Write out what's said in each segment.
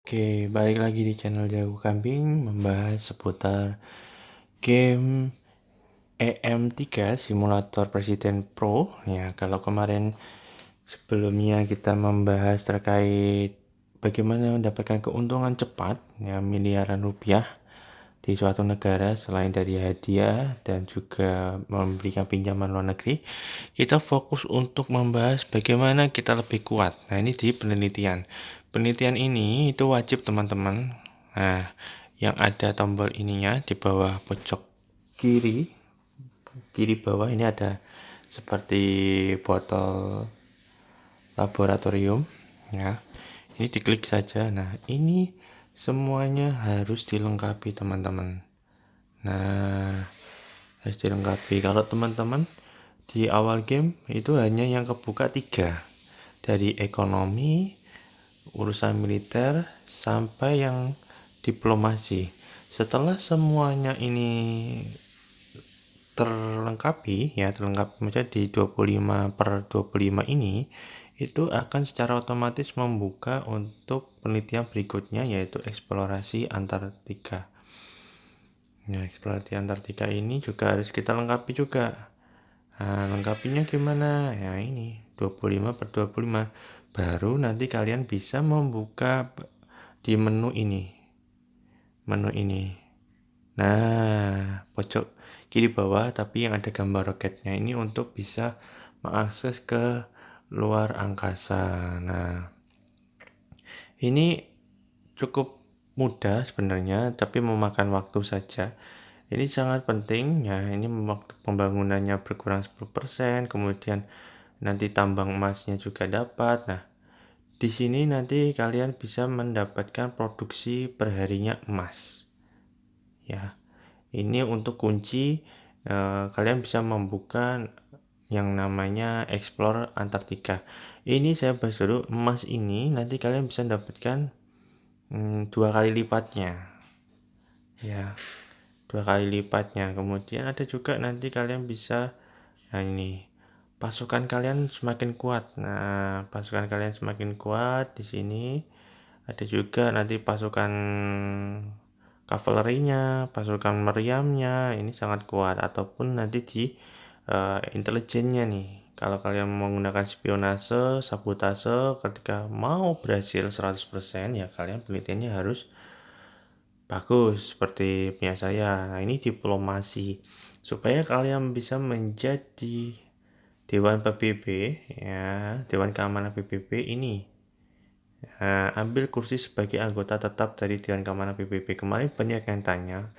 Oke, balik lagi di channel Jago Kambing membahas seputar game EM3 Simulator Presiden Pro. Ya, kalau kemarin sebelumnya kita membahas terkait bagaimana mendapatkan keuntungan cepat, ya miliaran rupiah di suatu negara selain dari hadiah dan juga memberikan pinjaman luar negeri, kita fokus untuk membahas bagaimana kita lebih kuat. Nah, ini di penelitian. Penelitian ini itu wajib teman-teman. Nah, yang ada tombol ininya di bawah pojok kiri bawah ini ada seperti botol laboratorium, ya. Ini diklik saja. Nah, ini semuanya harus dilengkapi teman-teman. Nah, harus dilengkapi. Kalau teman-teman di awal game itu hanya yang kebuka 3, dari ekonomi, urusan militer, sampai yang diplomasi. Setelah semuanya ini terlengkapi, ya terlengkapi menjadi 25/25 ini, itu akan secara otomatis membuka untuk penelitian berikutnya, yaitu eksplorasi Antartika. Nah, eksplorasi Antartika ini juga harus kita lengkapi juga. Nah, lengkapinya gimana? Ya ini 25/25. Baru nanti kalian bisa membuka di menu ini. Menu ini. Nah, pojok kiri bawah tapi yang ada gambar roketnya ini untuk bisa mengakses ke luar angkasa. Nah, ini cukup mudah sebenarnya, tapi memakan waktu saja. Ini sangat penting ya, ini waktu pembangunannya berkurang 10%, kemudian nanti tambang emasnya juga dapat. Nah, di sini nanti kalian bisa mendapatkan produksi perharinya emas. Ya, ini untuk kunci kalian bisa membuka yang namanya Explore Antartika. Ini saya bahas dulu, emas ini nanti kalian bisa dapatkan 2 kali lipatnya. Ya, 2 kali lipatnya. Kemudian ada juga nanti kalian bisa, nah ini pasukan kalian semakin kuat. Nah, pasukan kalian semakin kuat di sini. Ada juga nanti pasukan kavalerinya, pasukan meriamnya ini sangat kuat, ataupun nanti di intelijennya nih. Kalau kalian menggunakan spionase, sabotase, ketika mau berhasil 100%, ya kalian penelitiannya harus bagus seperti punya saya. Nah, ini diplomasi supaya kalian bisa menjadi Dewan PBB, ya, Dewan Keamanan PBB ini. Ambil kursi sebagai anggota tetap dari Dewan Keamanan PBB. Kemarin banyak yang tanya,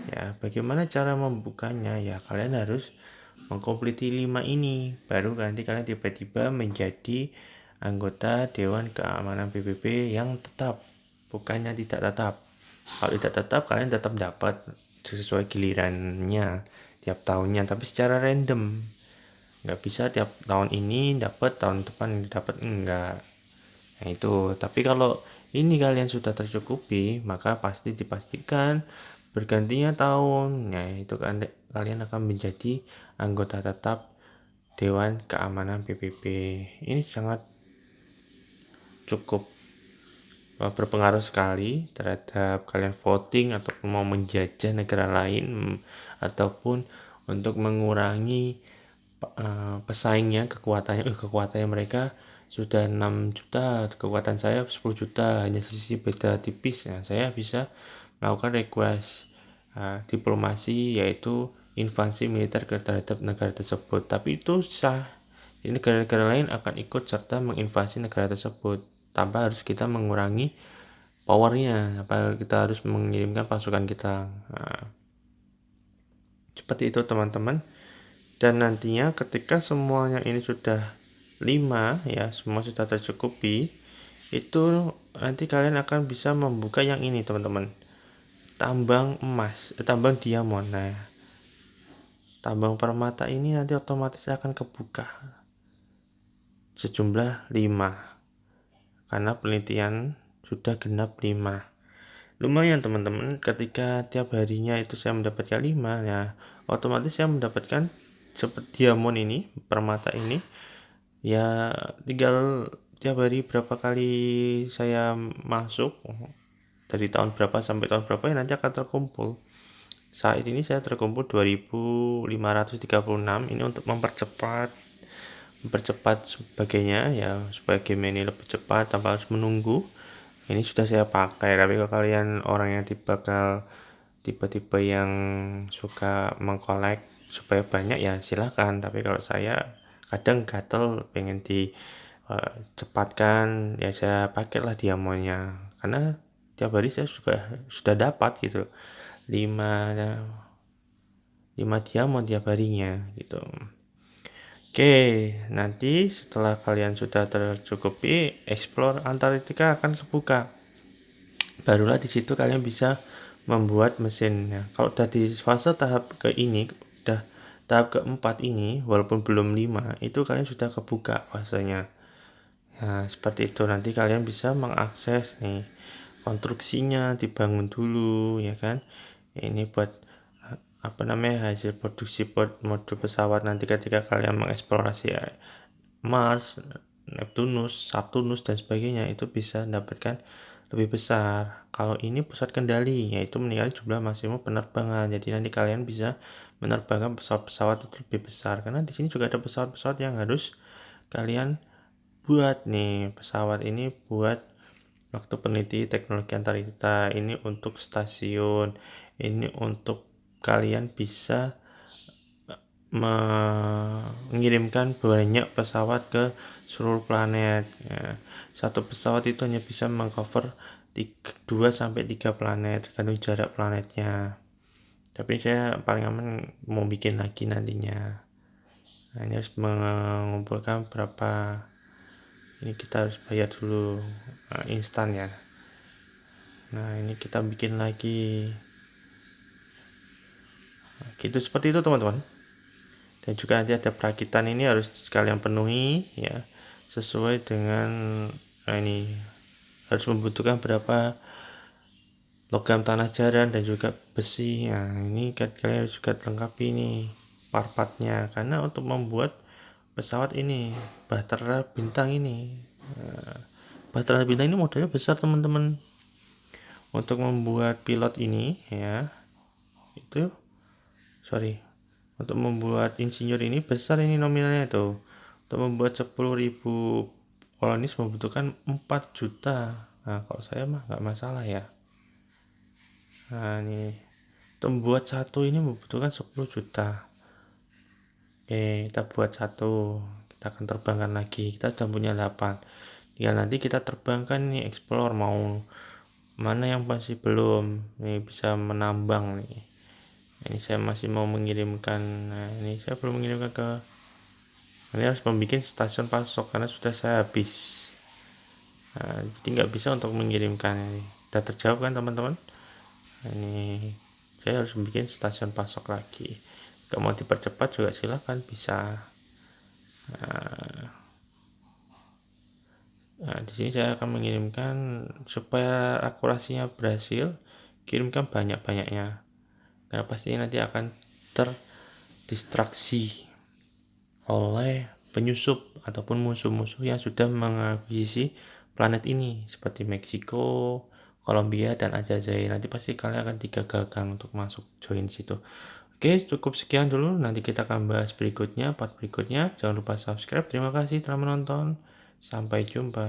ya, bagaimana cara membukanya? Ya, kalian harus mengkompliti 5 ini, baru nanti kalian tiba-tiba menjadi anggota Dewan Keamanan PBB yang tetap, bukannya tidak tetap. Kalau tidak tetap, kalian tetap dapat sesuai gilirannya tiap tahunnya, tapi secara random. Nggak bisa tiap tahun ini dapat, tahun depan dapat, enggak. Nah itu, tapi kalau ini kalian sudah tercukupi, maka pasti dipastikan bergantinya tahun. Nah itu kan kalian akan menjadi anggota tetap Dewan Keamanan PBB. Ini sangat cukup berpengaruh sekali terhadap kalian voting ataupun mau menjajah negara lain, ataupun untuk mengurangi pesaingnya, kekuatannya mereka sudah 6 juta, kekuatan saya 10 juta, hanya sisi beda tipis. Nah, saya bisa melakukan request diplomasi, yaitu invasi militer terhadap negara tersebut. Tapi itu sah. Jadi negara-negara lain akan ikut serta menginvasi negara tersebut tanpa harus kita mengurangi powernya, apa kita harus mengirimkan pasukan kita. Nah, seperti itu teman-teman. Dan nantinya ketika semuanya ini sudah 5, ya, semua sudah tercukupi, itu nanti kalian akan bisa membuka yang ini teman-teman, tambang emas, tambang diamond. Nah, tambang permata ini nanti otomatis akan kebuka sejumlah 5 karena penelitian sudah genap 5. Lumayan teman-teman, ketika tiap harinya itu saya mendapatkan 5, ya otomatis saya mendapatkan seperti diamond ini, permata ini, ya tinggal tiap hari berapa kali saya masuk, dari tahun berapa sampai tahun berapa ya nanti akan terkumpul. Saat ini saya terkumpul 2536, ini untuk mempercepat sebagainya ya, supaya game ini lebih cepat tanpa harus menunggu. Ini sudah saya pakai, tapi kalau kalian orang yang tipe-tipe yang suka mengkolek supaya banyak ya silahkan, tapi kalau saya kadang gatel pengen cepatkan ya, saya pakailah diamonnya, karena tiap hari saya sudah dapat gitu 5 diamond tiap harinya gitu. Oke, nanti setelah kalian sudah tercukupi, explore Antartika akan kebuka. Barulah di situ kalian bisa membuat mesinnya. Kalau udah di fase tahap udah tahap keempat ini, walaupun belum 5, itu kalian sudah kebuka fasenya. Nah, seperti itu nanti kalian bisa mengakses nih konstruksinya, dibangun dulu ya kan. Ini buat hasil produksi modul pesawat nanti ketika kalian mengeksplorasi Mars, Neptunus, Saturnus dan sebagainya, itu bisa mendapatkan lebih besar. Kalau ini pusat kendali, yaitu meningkat jumlah maksimum penerbangan. Jadi nanti kalian bisa menerbangkan pesawat-pesawat itu lebih besar. Karena di sini juga ada pesawat-pesawat yang harus kalian buat nih. Pesawat ini buat waktu peneliti teknologi antariksa, ini untuk stasiun, ini untuk kalian bisa mengirimkan banyak pesawat ke seluruh planet ya. Satu pesawat itu hanya bisa mengcover 2-3 planet, tergantung jarak planetnya. Tapi saya paling aman mau bikin lagi nantinya. Nah, ini harus mengumpulkan berapa, ini kita harus bayar dulu instan ya. Nah, ini kita bikin lagi gitu, seperti itu teman-teman. Dan juga nanti ada perakitan, ini harus kalian penuhi ya, sesuai dengan ini harus membutuhkan berapa logam tanah jaran dan juga besi. Nah, ini kalian harus juga lengkapi nih part-partnya, karena untuk membuat pesawat ini Bahtera Bintang ini, Bahtera Bintang ini modelnya besar teman-teman. Untuk membuat pilot ini ya, itu untuk membuat insinyur ini besar, ini nominalnya tuh. Untuk membuat 10.000 kolonis membutuhkan 4 juta. Nah, kalau saya mah nggak masalah ya. Nah, ini untuk membuat satu ini membutuhkan 10 juta. Oke, kita buat satu. Kita akan terbangkan lagi. Kita sudah punya 8. Ya, nanti kita terbangkan nih, explore mau mana yang masih belum. Nih bisa menambang nih. Ini saya masih mau mengirimkan. Nah, ini saya belum mengirimkan ke, ini harus membuat stasiun pasok karena sudah saya habis. Nah, jadi nggak bisa untuk mengirimkan. Ini sudah terjawab kan teman-teman. Ini saya harus membuat stasiun pasok lagi. Kalau mau dipercepat juga silahkan, bisa. Nah, di sini saya akan mengirimkan supaya akurasinya berhasil, kirimkan banyak-banyaknya. Karena pasti nanti akan terdistraksi oleh penyusup ataupun musuh-musuh yang sudah mengakuisisi planet ini, seperti Meksiko, Kolombia, dan Aljazair. Nanti pasti kalian akan digagalkan untuk masuk join situ. Oke, cukup sekian dulu. Nanti kita akan bahas berikutnya, part berikutnya. Jangan lupa subscribe. Terima kasih telah menonton. Sampai jumpa.